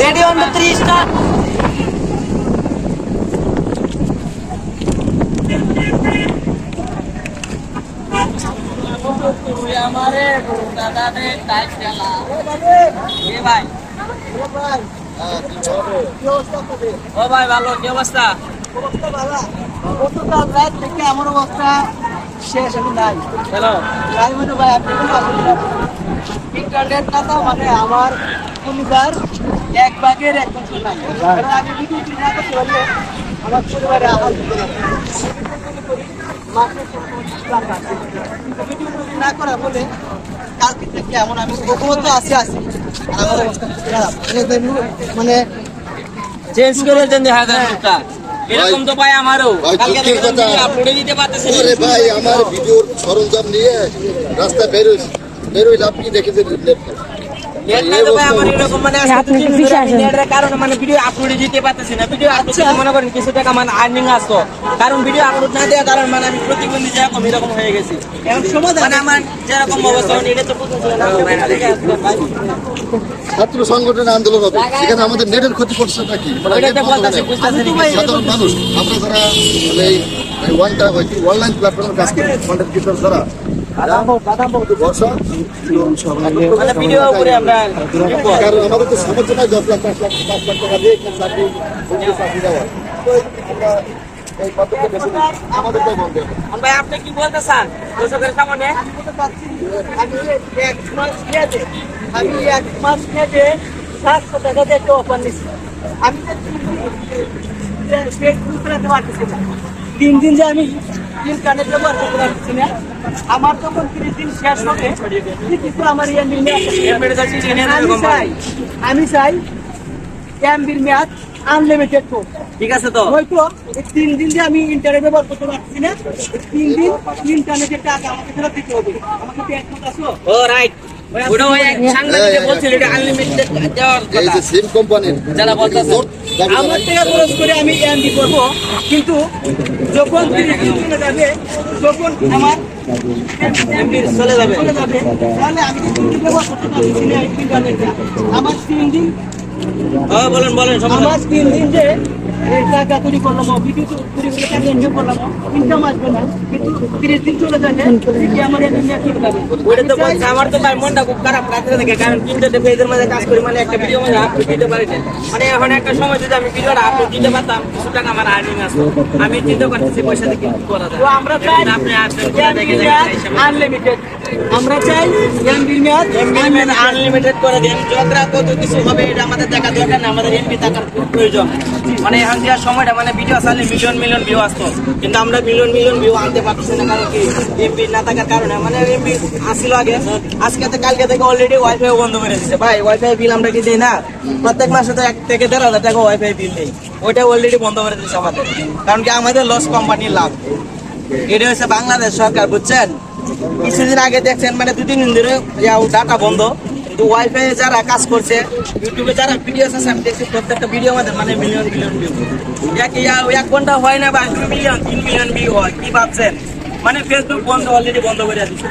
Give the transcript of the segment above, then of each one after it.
Ready on 30 start. हमारे दादा ने टाइप चला ये भाई ও ভাই ভালো কি অবস্থা? গতকাল রাত থেকে আমার অবস্থা শেষ, আমি নাই। হ্যালো রাজমণি ভাই, আপনি কেমন আছেন? ইন্টারনেট না তো মানে আমার পরিবার এক ভাগের এক বছর নাই। কারণ আমি ভিডিও না করতে পারলে আমার পরিবারে আঘাত দিতে পারে। ভিডিও না করা বলে কালকে থেকে এমন আমি প্রথমত আসি আর আমার অবস্থা খারাপ। মানে চেঞ্জ করে দেন 1000 টাকা এরকম তো ভাই আমারও কালকে আপলোডে দিতে পারতেছেন। আরে ভাই আমার ভিডিওর সরঞ্জাম নিয়ে রাস্তা বেরোই আপনি দেখে নেট নাই তো ভাই আমার এরকম মানে আজকে নেটের কারণে মানে ভিডিও আপলোডে দিতে পারতেছি না। ভিডিও আপলোড করতে মনে করেন কিছু টাকা মানে আর্নিং আসতো, কারণ ভিডিও আপলোড না দেওয়ার কারণে মানে আমি প্রতিবন্ধী যেরকম এরকম হয়ে গেছি। এখন সমাধান মানে আমার যেরকম অবস্থা এটা তো বুঝতে না। ছাত্র সংগঠনের আন্দোলন হবে, সেখানে আমাদের নেটের ক্ষতি করছে নাকি সাধারণ মানুষ? আমরা যারা অনলাইন প্ল্যাটফর্মে কাজ করি, কন্টেন্ট ক্রিয়েটর যারা ভিডিও উপরে আমরা কারণ আমাদের তো সামর্থ্য নাই 10 লাখ 5 লাখ 5 লাখ টাকা দিয়ে চাকরি দেওয়ার। এই পদ্ধতি বেশি আমাদেরটাই বন্ধ হবে। ভাই আপনি কি বলতে চান দর্শকের সামনে? আমি এক মাস খেয়ে 700 টাকা দিয়ে একটা অফার নিচ্ছি। আমি 3 দিন যে আমি ইন্টারনেট ব্যবহার করতে পারছি না। আমার তখন 30 দিন শেষ হবে, কিন্তু আমার আমি চাই এমবির মেয়াদ আনলিমিটেড তো। ঠিক আছে তো হয়তো 3 দিন যে আমি ইন্টারনেট ব্যবহার করতে পারছি না, 3 দিন ইন্টারনেটের টাকা আমাকে ফেরত দিতে হবে। আমাকে কি এক কথা আছো? ও রাইট, ওটা ওই এক সাংবাদিক বলছিল এটা আনলিমিটেড দেওয়ার এই কথা। যে সিম কোম্পানির যারা বলতেছে আমার টাকা খরচ করে আমি এমবি করবো, কিন্তু যখন 30 দিন চলে যাবে, যখন আমার এমবি চলে যাবে তাহলে আমি 3 দিন ব্যবহার করতে পারছি না ইন্টারনেটটা। আমার 3 দিন বলেন আমার 3 দিন যে এই টাকা তৈরি করলাম, ভিডিও তৈরি করে টাকা এনজয় করলাম, ইনকাম আসবে না, কিন্তু 30 দিন চলে যাবে, কি আমার এমবি ঠিক যাবে? ওটা তো বলছে। আমার তো ভাই মনটা খুব খারাপ রাত্রে থেকে, কারণ তিনটে পেজের মধ্যে কাজ করি, মানে একটা ভিডিও মধ্যে আপলোড দিতে পারি না। মানে এখন একটা সময় যদি আমি ভিডিওটা আপলোড দিতে পারতাম, কিছু টাকা আমার আর্নিং আসতো। আমি চিন্তা করতেছি পয়সা দিয়ে কি করা যায়। তো আমরা চাই আপনি আসবেন আনলিমিটেড, আমরা চাই এমবির মেয়াদ আনলিমিটেড করে দেন। যতটা কত কিছু হবে এটা আমাদের দেখা দরকার না, আমাদের এমবি টাকার খুব প্রয়োজন। মানে এখন যে সময়টা মানে ভিডিও আসলে মিলিয়ন ভিউ আসতো, কিন্তু আমরা মিলিয়ন ভিউ আনতে পারতেছি না। কারণ কি এমবি না থাকার কারণে, মানে এমবি আসছিল আগে, আজকে কালকে থেকে অলরেডি ওয়াইফাই বন্ধ করে দিচ্ছে। ভাই ওয়াইফাই বিল আমরা কি দিই না? প্রত্যেক মাসে তো 1 থেকে 1,500 টাকা ওয়াইফাই বিল দিই, ওইটা অলরেডি বন্ধ করে দিচ্ছে আমাদের। কারণ কি আমাদের লস কোম্পানির লাভ। এটা হচ্ছে বাংলাদেশ সরকার, বুঝছেন? কিছুদিন আগে দেখছেন মানে 2-3 দিন ধরে ডাটা বন্ধ, কিন্তু ওয়াইফাই যারা কাজ করছে, ইউটিউবে যারা ভিডিও আছে আমি দেখছি প্রত্যেকটা ভিডিও আমাদের মানে মিলিয়ন ভিউ। 1 ঘন্টা হয় না বা 2 মিলিয়ন 3 মিলিয়ন ভিউ হয়, কি ভাবছেন? মানে ফেসবুক বন্ধ, অলরেডি বন্ধ করে দিচ্ছে।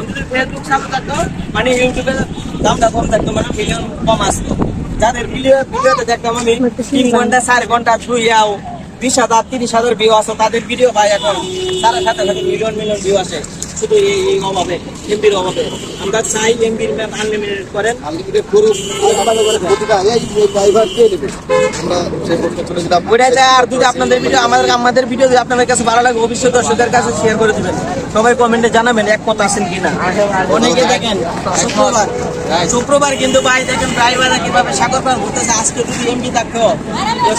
যদি ফেসবুক চালু থাকতো মানে ইউটিউবের দামটা কম থাকতো, মানে মিলিয়ন কম আসতো। যাদের ভিডিওতে দেখতাম আমি 3 ঘন্টা 4 ঘন্টা 20,000 30,000 ভিউ আসে, তাদের ভিডিও ভাই এখন সাথে মিলিয়ন ভিউ আসে। শুধু এই অভাবে, এমবির অভাবে। আমরা চাই এমবির ম্যাপ আনলিমিটেড করেন, আনলিমিটেড করুক, প্রতিটা এই ড্রাইভার কে নেবে? আমরা সেই পদ্ধতি ওইটাই চাই। আর যদি আপনাদের ভিডিও আমাদের ভিডিও যদি আপনাদের কাছে ভালো লাগে, অবশ্যই দর্শকদের কাছে শেয়ার করে দিবেন। সবাই কমেন্টে জানাবেন একমত আছেন কিনা। অনেকে দেখেন শুক্রবার কিন্তু ভাই দেখেন ড্রাইভাররা কিভাবে সাগর পার ঘুরতেছে। আজকে যদি এমবি থাকতো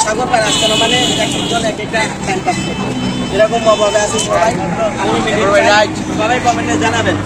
সাগর পার আসতো না, মানে একজন এক একটা টাইম পাচ্ছে। এরকম অভাবে আছে সবাই। সবাই কমেন্টে জানাবেন।